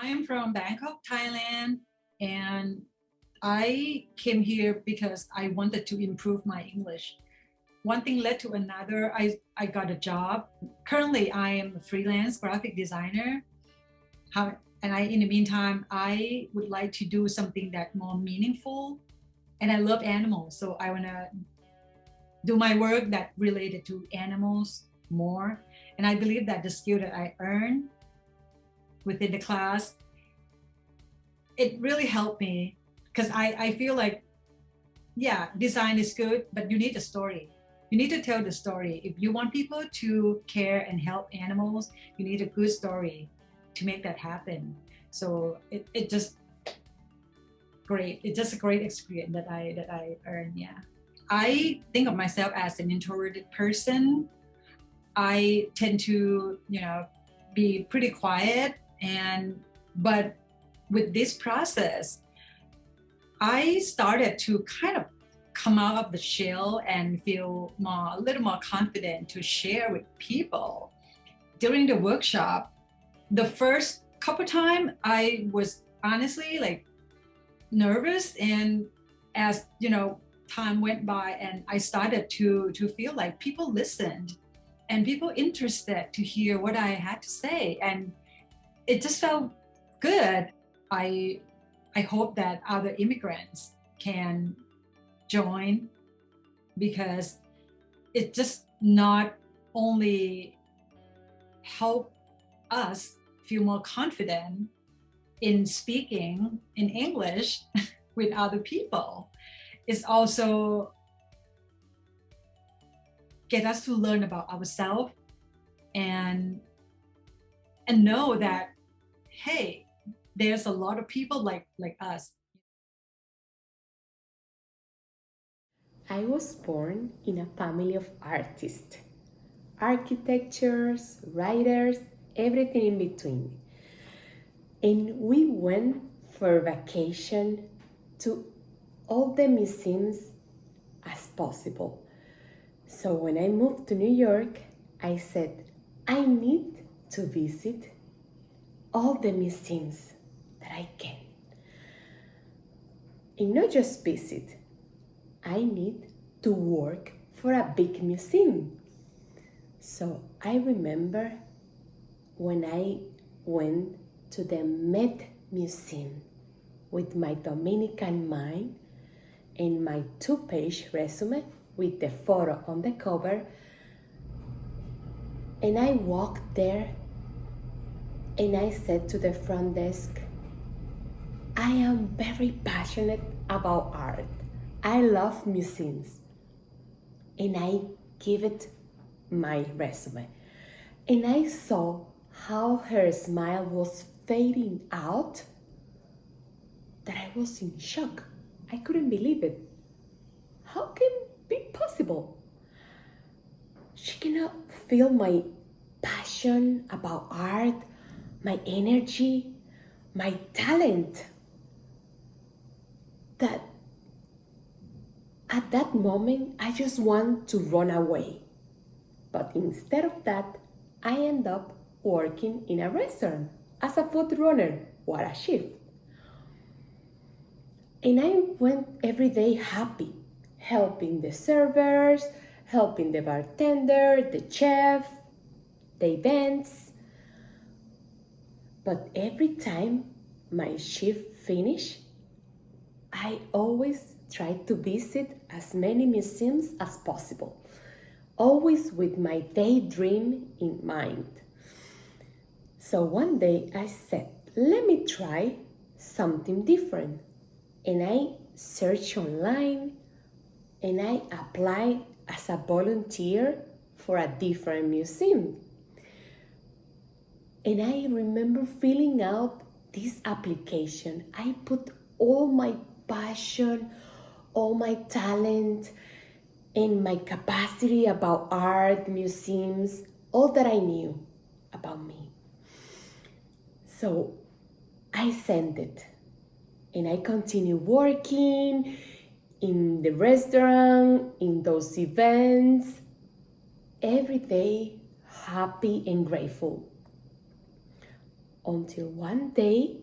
am from Bangkok, Thailand, and I came here because I wanted to improve my English. One thing led to another. I got a job. Currently, I am a freelance graphic designer. In the meantime, I would like to do something that more meaningful. And I love animals, so I want to do my work that related to animals more. And I believe that the skill that I earned within the class, it really helped me because I feel like, yeah, design is good, but you need a story. You need to tell the story. If you want people to care and help animals, you need a good story to make that happen. So it just great. It's just a great experience that I earned. Yeah. I think of myself as an introverted person. I tend to, be pretty quiet, but with this process, I started to kind of come out of the shell and feel a little more confident to share with people. During the workshop, the first couple times I was honestly like nervous, and as time went by and I started to feel like people listened and people interested to hear what I had to say, and it just felt good. I hope that other immigrants can join, because it just not only help us feel more confident in speaking in English with other people, it's also get us to learn about ourselves and know that, hey, there's a lot of people like us. I was born in a family of artists, architects, writers, everything in between. And we went for vacation to all the museums as possible. So when I moved to New York, I said, I need to visit all the museums that I can. And not just visit, I need to work for a big museum. So I remember when I went to the Met Museum with my Dominican mind and my 2-page resume with the photo on the cover, and I walked there and I said to the front desk, I am very passionate about art. I love museums. And I give it my resume. And I saw how her smile was fading out, that I was in shock. I couldn't believe it. How can it be possible? She cannot feel my passion about art, my energy, my talent. That at that moment, I just want to run away. But instead of that, I end up working in a restaurant as a food runner. What a shift. And I went every day happy, helping the servers, helping the bartender, the chef, the events. But every time my shift finished, I always tried to visit as many museums as possible, always with my daydream in mind. So one day I said, let me try something different. And I searched online and I applied as a volunteer for a different museum. And I remember filling out this application. I put all my passion, all my talent, and my capacity about art, museums, all that I knew about me. So I sent it, and I continued working in the restaurant, in those events, every day happy and grateful. until one day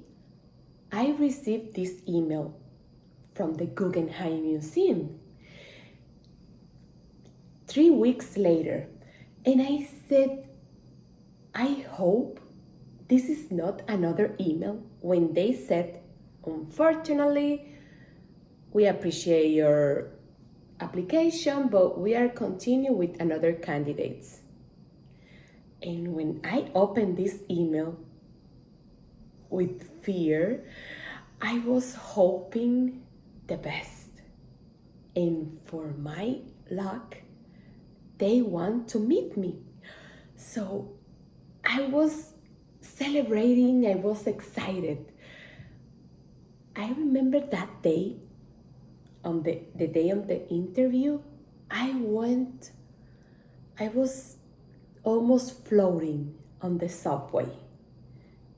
I received this email from the Guggenheim Museum 3 weeks later, and I said, I hope this is not another email when they said, unfortunately, we appreciate your application, but we are continuing with another candidates. And when I opened this email with fear, I was hoping the best. And for my luck, they want to meet me. So I was celebrating, I was excited. I remember that day, on the day of the interview, I was almost floating on the subway.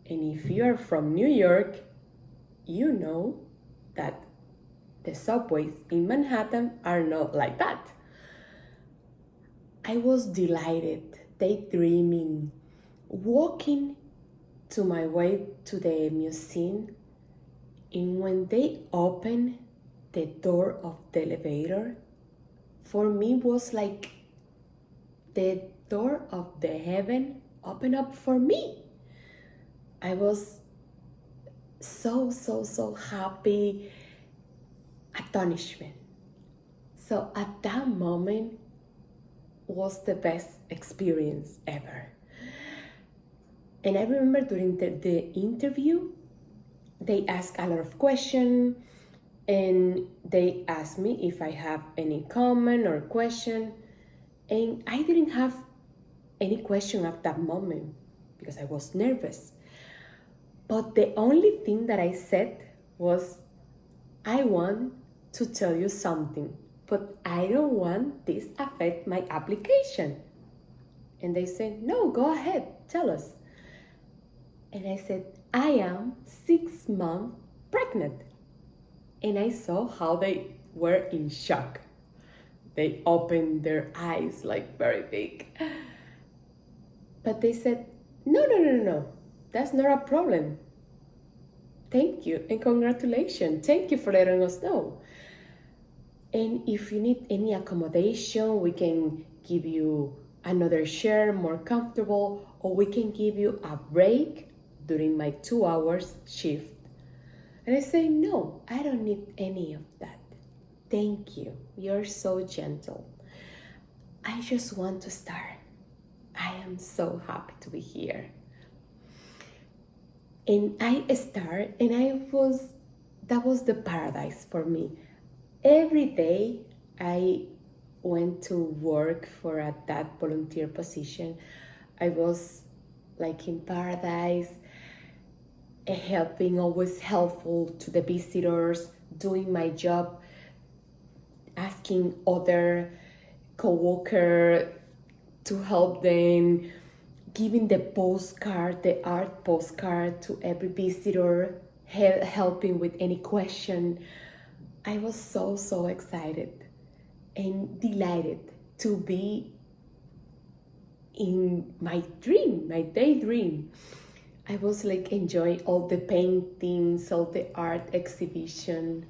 And if you're from New York, you know that the subways in Manhattan are not like that. I was delighted, daydreaming, walking to my way to the museum, and when they opened the door of the elevator, for me was like the door of the heaven opened up for me. I was so happy, astonishment. So at that moment was the best experience ever. And I remember during the interview, they asked a lot of questions, and they asked me if I have any comment or question, and I didn't have any question at that moment because I was nervous. But the only thing that I said was, I want to tell you something, but I don't want this affect my application. And they said, no, go ahead, tell us. And I said, I am 6 months pregnant. And I saw how they were in shock. They opened their eyes like very big. But they said, no, that's not a problem. Thank you and congratulations. Thank you for letting us know. And if you need any accommodation, we can give you another chair, more comfortable, or we can give you a break during my 2 hours shift. And I say, no, I don't need any of that. Thank you. You're so gentle. I just want to start. I am so happy to be here. And I start, and that was the paradise for me. Every day I went to work for that volunteer position. I was like in paradise, helping, always helpful to the visitors, doing my job, asking other co-worker to help them, giving the postcard, the art postcard to every visitor, helping with any question. I was so excited and delighted to be in my dream, my daydream. I was like enjoying all the paintings, all the art exhibition.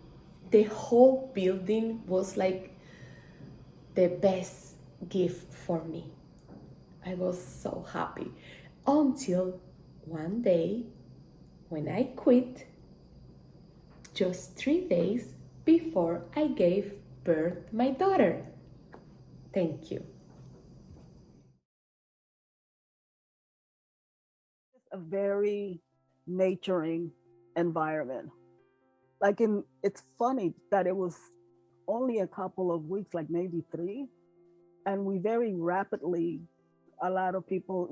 The whole building was like the best gift for me. I was so happy until one day when I quit, just 3 days before I gave birth my daughter. Thank you. A very naturing environment. It's funny that it was only a couple of weeks, like maybe 3, and we very rapidly, a lot of people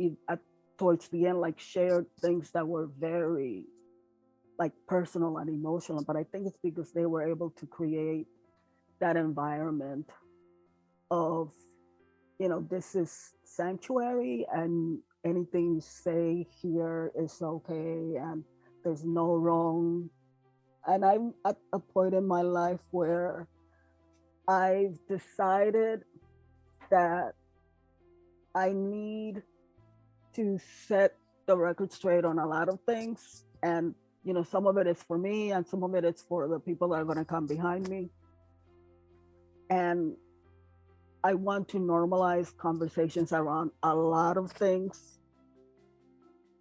towards the end, like shared things that were very like personal and emotional. But I think it's because they were able to create that environment of, this is sanctuary, and anything you say here is okay, and there's no wrong. And I'm at a point in my life where I've decided that I need to set the record straight on a lot of things. And, some of it is for me and some of it is for the people that are going to come behind me. And I want to normalize conversations around a lot of things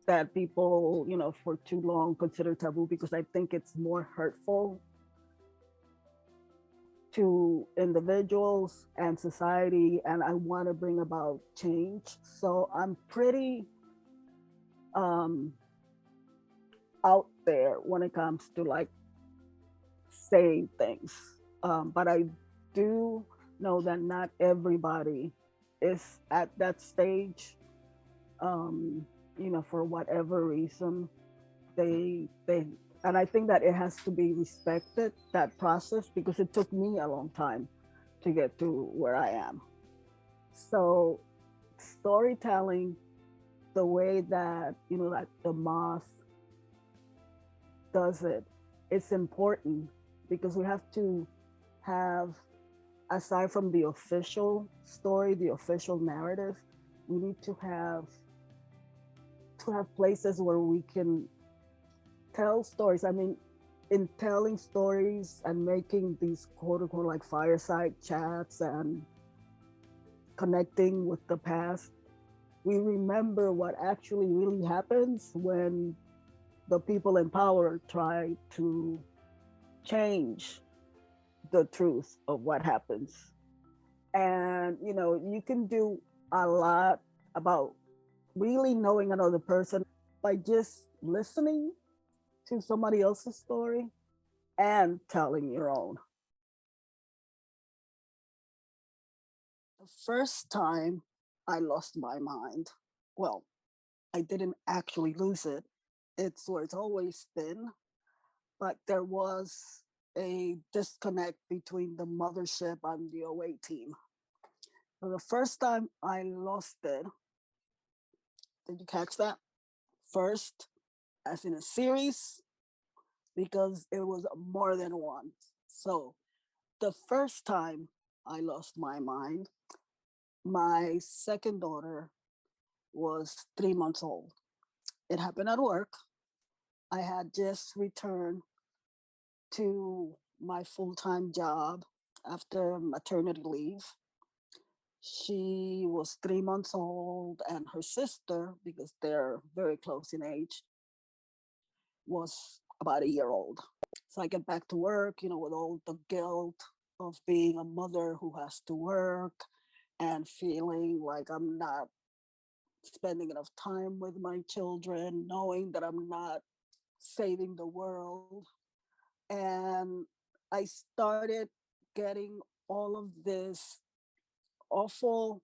that people, for too long consider taboo, because I think it's more hurtful to individuals and society. And I want to bring about change. So I'm pretty um, out there when it comes to like saying things. But I do know that not everybody is at that stage, um, for whatever reason. They and I think that it has to be respected, that process, because it took me a long time to get to where I am. So storytelling, the way that that the Moth does it, it's important because we have to have, aside from the official story, the official narrative, we need to have places where we can tell stories. I mean, in telling stories and making these quote unquote like fireside chats and connecting with the past, we remember what actually really happens when the people in power try to change the truth of what happens. And you can do a lot about really knowing another person by just listening to somebody else's story and telling your own. The first time I lost my mind, well, I didn't actually lose it. It's where it's always been, but there was a disconnect between the mothership and the away team. So the first time I lost it, did you catch that? First, as in a series, because it was more than one. So the first time I lost my mind, my second daughter was 3 months old. It happened at work. I had just returned to my full time job after maternity leave. She was 3 months old, and her sister, because they're very close in age, was about a year old. So I get back to work, with all the guilt of being a mother who has to work and feeling like I'm not spending enough time with my children, knowing that I'm not saving the world. And I started getting all of this awful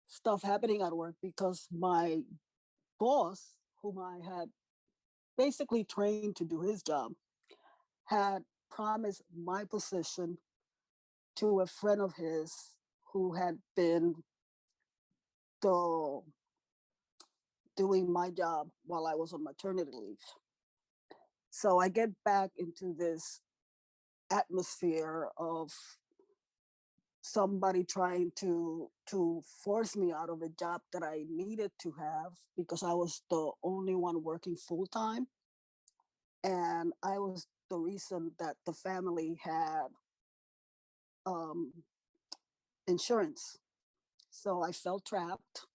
stuff happening at work because my boss, whom I had basically trained to do his job, had promised my position to a friend of his who had been the, doing my job while I was on maternity leave. So I get back into this atmosphere of somebody trying to force me out of a job that I needed to have because I was the only one working full time, and I was the reason that the family had um, insurance. So I felt trapped.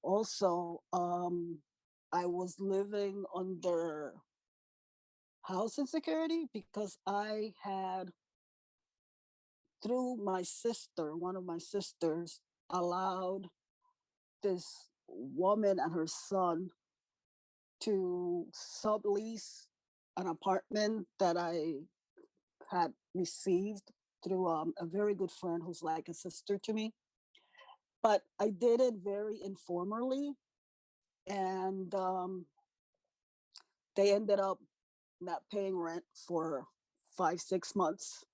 Also, I was living under house insecurity because I had, through my sister, one of my sisters, allowed this woman and her son to sublease an apartment that I had received through a very good friend who's like a sister to me. But I did it very informally, and they ended up not paying rent for 5, 6 months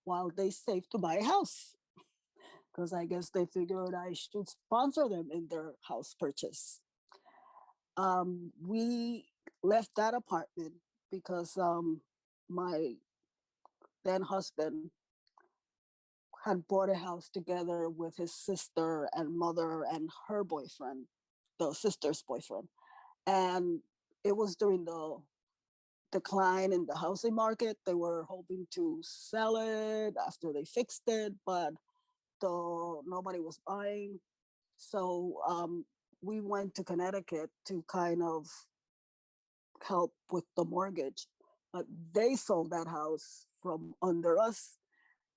while they saved to buy a house because I guess they figured I should sponsor them in their house purchase. We left that apartment because my then husband had bought a house together with his sister and mother and her boyfriend, the sister's boyfriend. And it was during the decline in the housing market. They were hoping to sell it after they fixed it, but nobody was buying. So we went to Connecticut to kind of help with the mortgage. But they sold that house from under us.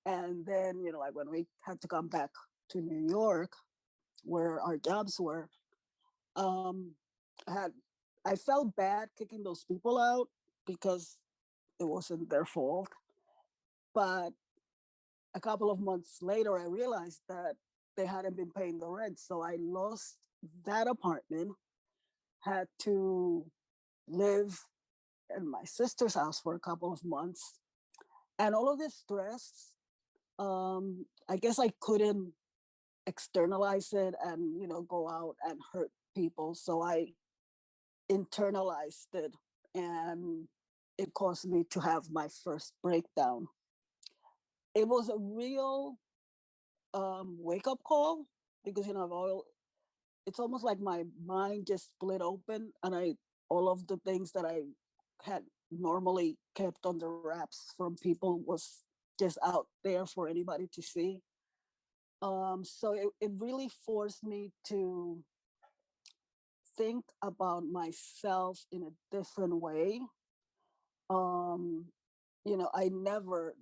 And then, like when we had to come back to New York, where our jobs were, um, I had I felt bad kicking those people out because it wasn't their fault. But a couple of months later, I realized that they hadn't been paying the rent. So I lost that apartment, had to live in my sister's house for a couple of months. And all of this stress, I guess I couldn't externalize it and, go out and hurt people. So I internalized it, and it caused me to have my first breakdown. It was a real wake up call because it's almost like my mind just split open, and all of the things that I had normally kept under wraps from people was just out there for anybody to see. So it really forced me to think about myself in a different way. um I never,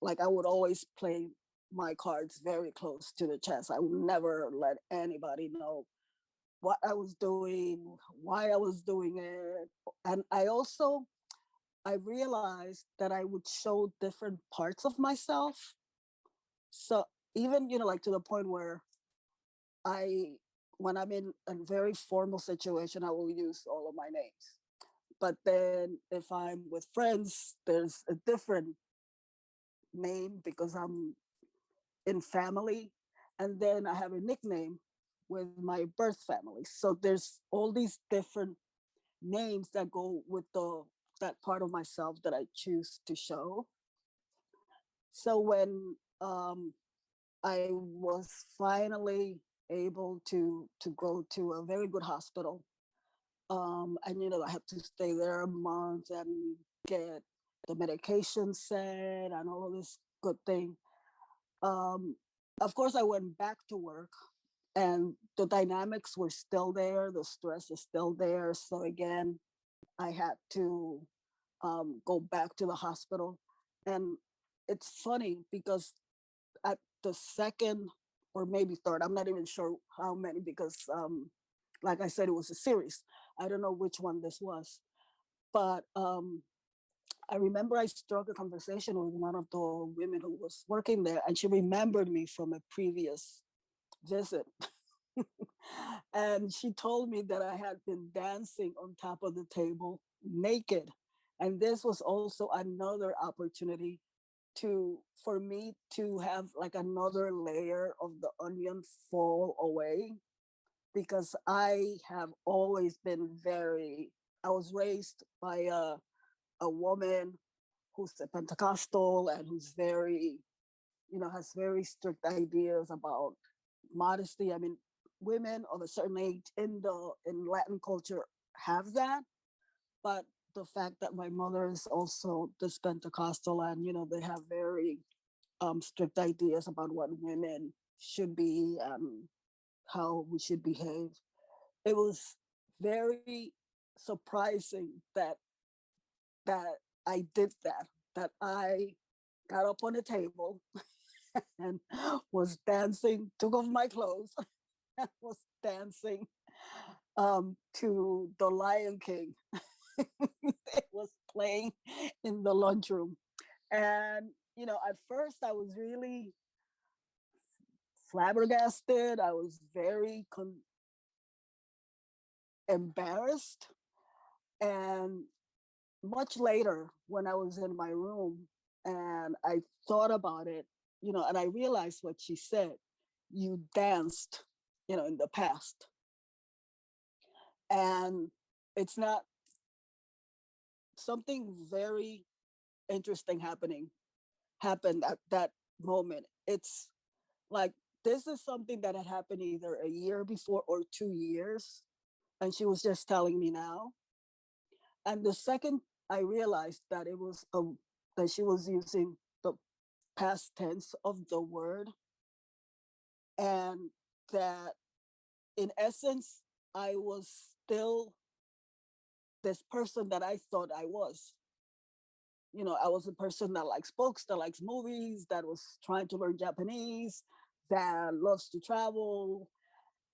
like, I would always play my cards very close to the chest. I would never let anybody know what I was doing, why I was doing it. And I realized that I would show different parts of myself. So even, like, to the point where I when I'm in a very formal situation, I will use all of my names. But then if I'm with friends, there's a different name because I'm in family. And then I have a nickname with my birth family. So there's all these different names that go with that part of myself that I choose to show. So when I was finally able to go to a very good hospital, and I had to stay there a month and get the medication set and all of this good thing. Um, of course, I went back to work, and the dynamics were still there. The stress is still there. So again, I had to go back to the hospital. And it's funny because at the second or maybe third, I'm not even sure how many, because like I said, it was a series. I don't know which one this was, but I remember I struck a conversation with one of the women who was working there, and she remembered me from a previous visit. And she told me that I had been dancing on top of the table naked. And this was also another opportunity for me to have like another layer of the onion fall away, because I have always been I was raised by a woman who's a Pentecostal and who's very, has very strict ideas about modesty. I mean, women of a certain age in Latin culture have that, but the fact that my mother is also this Pentecostal, and they have very strict ideas about what women should be and how we should behave. It was very surprising that I did that I got up on the table and was dancing, took off my clothes, and was dancing to the Lion King. It was playing in the lunchroom. And, at first I was really flabbergasted. I was very embarrassed. And much later, when I was in my room and I thought about it, and I realized what she said: you danced, in the past. And it's not something very interesting happened at that moment. It's like this is something that had happened either a year before or 2 years. And she was just telling me now. And the second I realized that it was that she was using the past tense of the word, and that in essence, I was still this person that I thought I was. You know, I was a person that likes books, that likes movies, that was trying to learn Japanese, that loves to travel.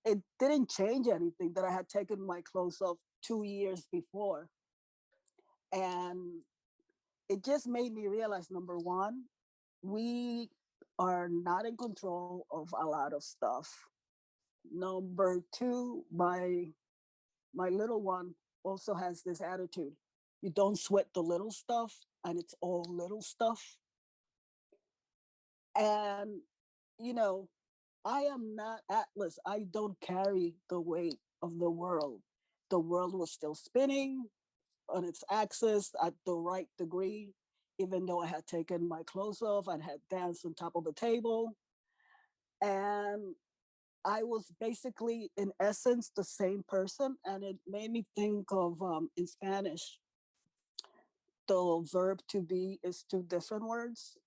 It didn't change anything that I had taken my clothes off 2 years before. And it just made me realize, number one, we are not in control of a lot of stuff. Number two, my little one also has this attitude. You don't sweat the little stuff, and it's all little stuff. And, you know, I am not Atlas. I don't carry the weight of the world. The world was still spinning on its axis at the right degree, even though I had taken my clothes off and had danced on top of the table. And I was basically, in essence, the same person. And it made me think of, in Spanish, the verb to be is two different words.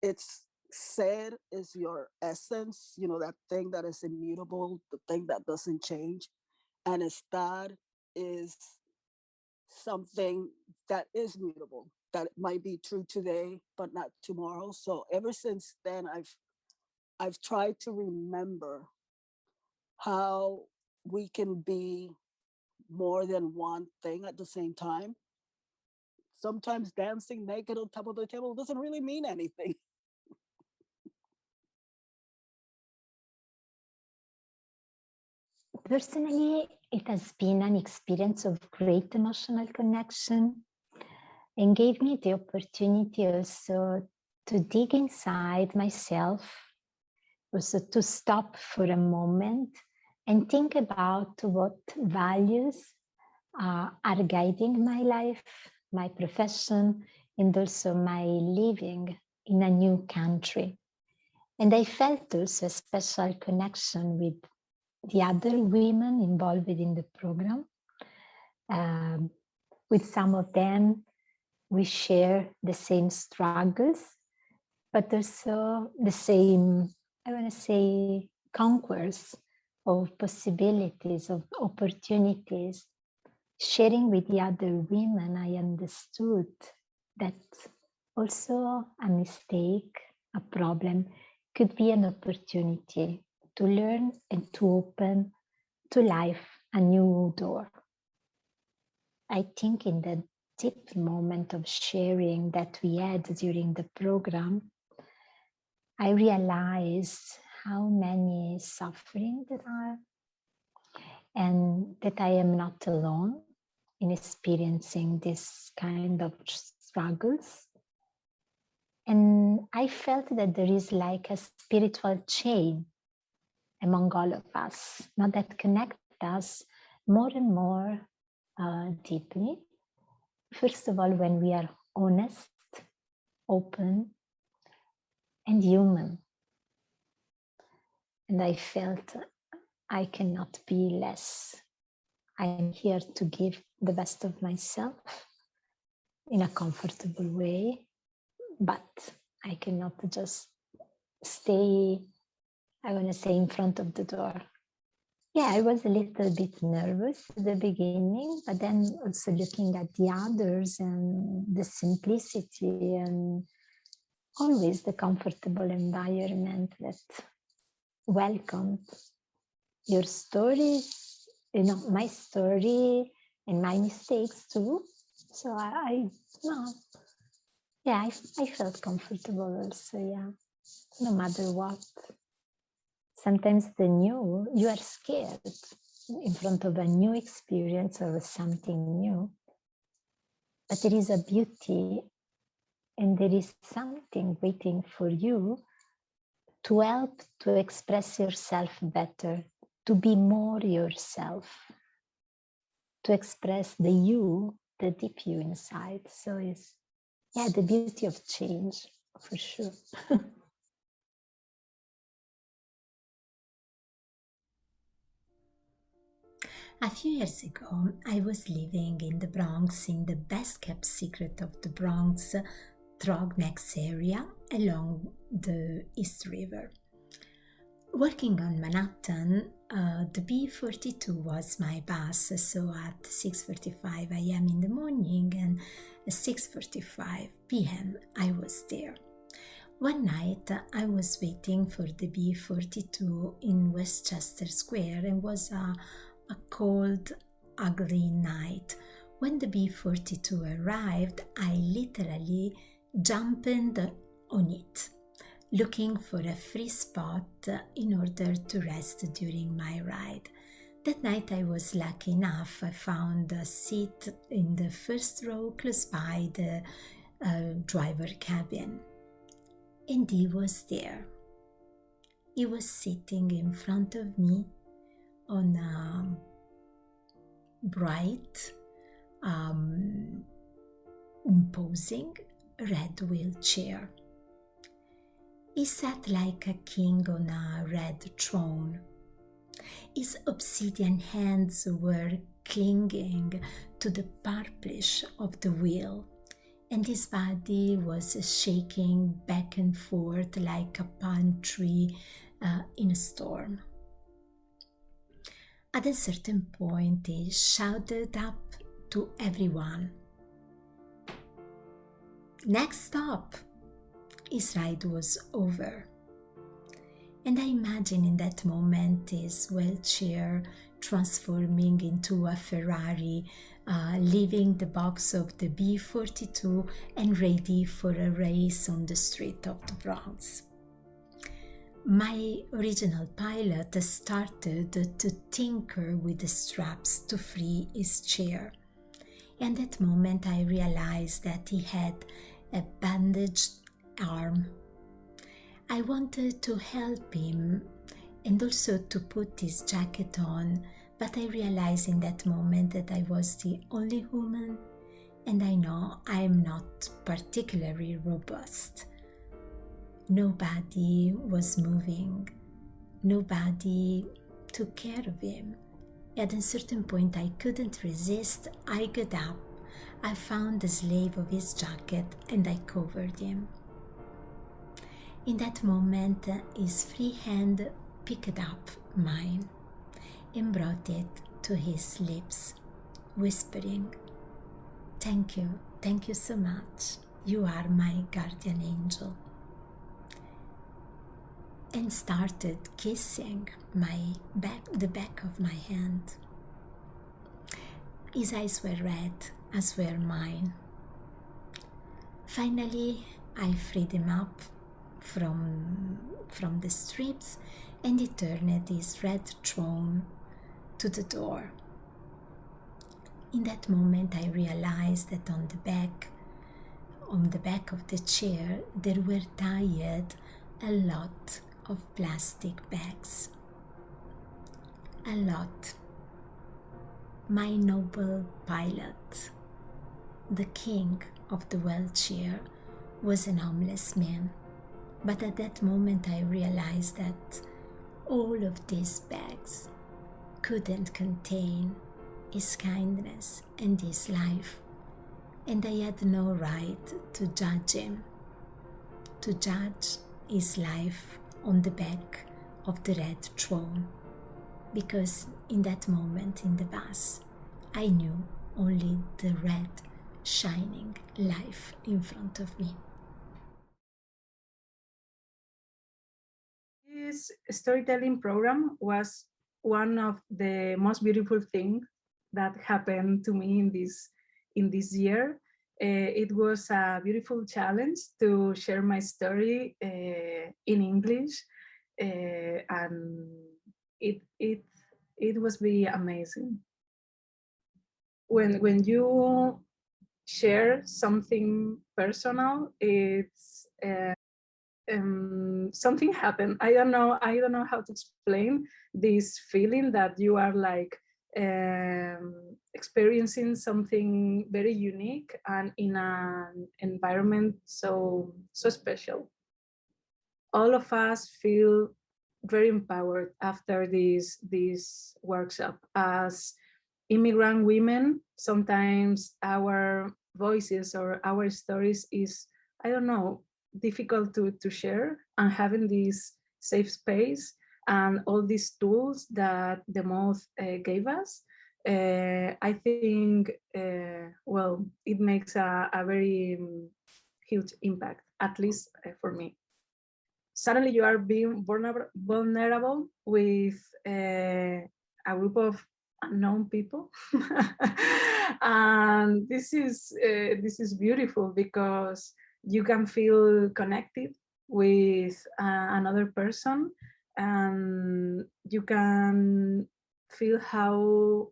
It's ser is your essence, you know, that thing that is immutable, the thing that doesn't change. And estar is something that is mutable, that might be true today, but not tomorrow. So ever since then, I've tried to remember how we can be more than one thing at the same time. Sometimes dancing naked on top of the table doesn't really mean anything. Personally, it has been an experience of great emotional connection and gave me the opportunity also to dig inside myself, also to stop for a moment and think about what values are guiding my life, my profession, and also my living in a new country. And I felt also a special connection with the other women involved in the program. With some of them, we share the same struggles, but also the same, I want to say, conquests of possibilities, of opportunities. Sharing with the other women, I understood that also a mistake, a problem, could be an opportunity to learn and to open to life a new door. I think in the deep moment of sharing that we had during the program, I realized how many suffering there are, and that I am not alone in experiencing this kind of struggles. And I felt that there is like a spiritual chain among all of us, not that connect us more and more deeply. First of all, when we are honest, open, and human. And I felt I cannot be less. I am here to give the best of myself in a comfortable way, but I cannot just stay, I want to say, in front of the door. Yeah, I was a little bit nervous at the beginning, but then also looking at the others and the simplicity and always the comfortable environment that welcomed your stories, you know, my story and my mistakes too. So I felt comfortable also, yeah, no matter what. Sometimes you are scared in front of a new experience or something new, but there is a beauty and there is something waiting for you to help to express yourself better, to be more yourself, to express the you, the deep you inside. So it's, yeah, the beauty of change, for sure. A few years ago, I was living in the Bronx, in the best kept secret of the Bronx, Thrognex area along the East River. Working on Manhattan, the B42 was my bus, so at 6:45 a.m. in the morning and 6:45 p.m. I was there. One night I was waiting for the B42 in Westchester Square, and was a cold, ugly night. When the B42 arrived, I literally jumped on it, looking for a free spot in order to rest during my ride. That night I was lucky enough. I found a seat in the first row close by the driver cabin. And he was there. He was sitting in front of me on a bright, imposing red wheelchair. He sat like a king on a red throne. His obsidian hands were clinging to the purplish of the wheel, and his body was shaking back and forth like a palm tree in a storm. At a certain point, he shouted up to everyone, "Next stop!" His ride was over. And I imagine in that moment his wheelchair transforming into a Ferrari, leaving the box of the B42 and ready for a race on the street of the Bronx. My original pilot started to tinker with the straps to free his chair. And at that moment I realized that he had a bandaged arm. I wanted to help him and also to put his jacket on, but I realized in that moment that I was the only woman, and I know I am not particularly robust. Nobody was moving. Nobody took care of him. At a certain point I couldn't resist. I got up. I found the sleeve of his jacket and I covered him. In that moment, his free hand picked up mine and brought it to his lips, whispering, thank you so much. You are my guardian angel." And started kissing the back of my hand. His eyes were red, as were mine. Finally, I freed him up from the strips, and he turned his red throne to the door. In that moment, I realized that on the back of the chair, there were tied a lot of plastic bags. A lot. My noble pilot, the king of the wheelchair, was an homeless man. But at that moment I realized that all of these bags couldn't contain his kindness and his life, and I had no right to judge him, to judge his life on the back of the red throne, because in that moment in the bus I knew only the red shining life in front of me. This storytelling program was one of the most beautiful things that happened to me in this year. It was a beautiful challenge to share my story in English, and it was very amazing. When you share something personal, it's something happened. I don't know how to explain this feeling that you are like experiencing something very unique and in an environment so special. All of us feel very empowered after this workshop, as immigrant women, sometimes our voices or our stories is, I don't know, difficult to share, and having this safe space and all these tools that the Moth gave us, I think, well, it makes a very huge impact, at least for me. Suddenly you are being vulnerable with a group of unknown people. And this is beautiful because you can feel connected with another person, and you can feel how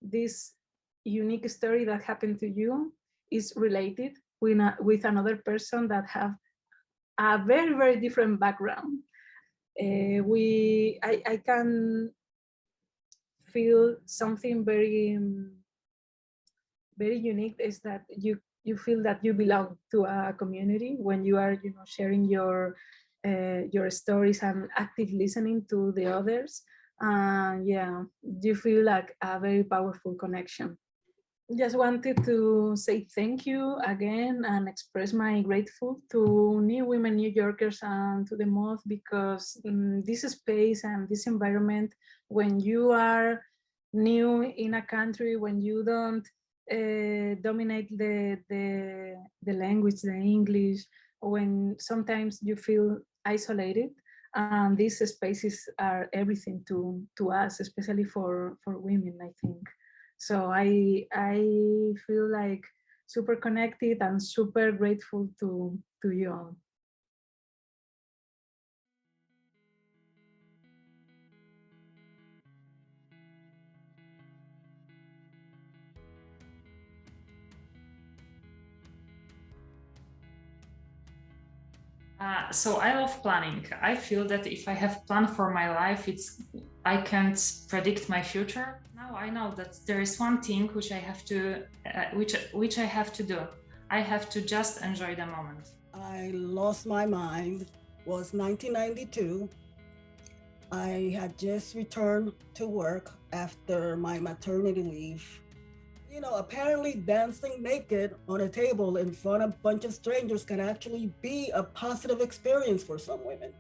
this unique story that happened to you is related with another person that have a very, very different background. I can feel something very, very unique, is that you feel that you belong to a community when you are, sharing your stories and active listening to the others. Yeah, you feel like a very powerful connection. Just wanted to say thank you again and express my grateful to New Women New Yorkers and to the Moth, because this space and this environment, when you are new in a country, when you don't dominate the language, the English, when sometimes you feel isolated, and these spaces are everything to us, especially for women, I think. So I feel like super connected and super grateful to you all. So I love planning. I feel that if I have planned for my life, I can't predict my future. Now I know that there is one thing which I have to, which I have to do. I have to just enjoy the moment. I lost my mind was 1992. I had just returned to work after my maternity leave. Apparently dancing naked on a table in front of a bunch of strangers can actually be a positive experience for some women.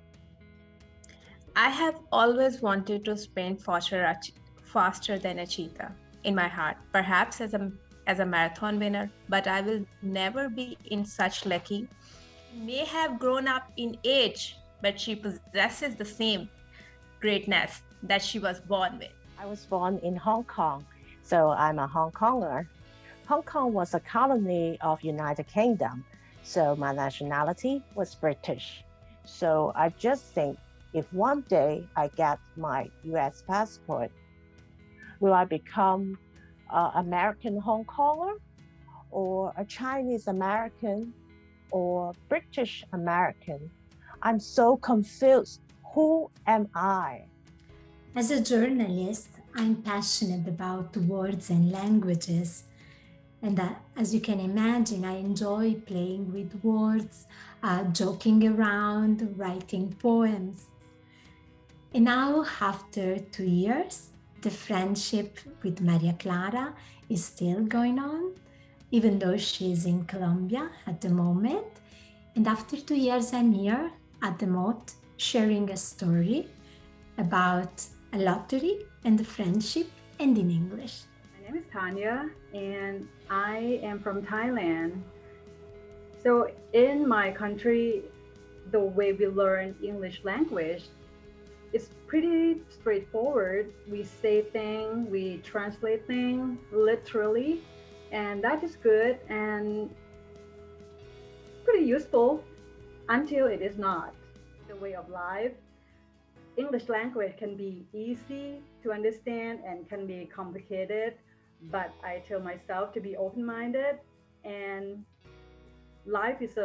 I have always wanted to sprint faster than a cheetah in my heart, perhaps as a marathon winner, but I will never be in such lucky. May have grown up in age, but she possesses the same greatness that she was born with. I was born in Hong Kong, so I'm a Hong Konger. Hong Kong was a colony of United Kingdom, so my nationality was British. So I just think, if one day I get my US passport, will I become an American Hong Konger, or a Chinese American, or British American? I'm so confused. Who am I? As a journalist, I'm passionate about words and languages. And as you can imagine, I enjoy playing with words, joking around, writing poems. And now, after 2 years, the friendship with Maria Clara is still going on, even though she's in Colombia at the moment. And after 2 years, I'm here at the Moth sharing a story about a lottery and the friendship, and in English. My name is Tanya, and I am from Thailand. So in my country, the way we learn English language is pretty straightforward. We say things, we translate things literally, and that is good and pretty useful until it is not. The way of life, English language can be easy to understand and can be complicated, but I tell myself to be open-minded, and life is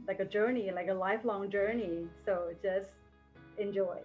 like a journey, like a lifelong journey. So just enjoy.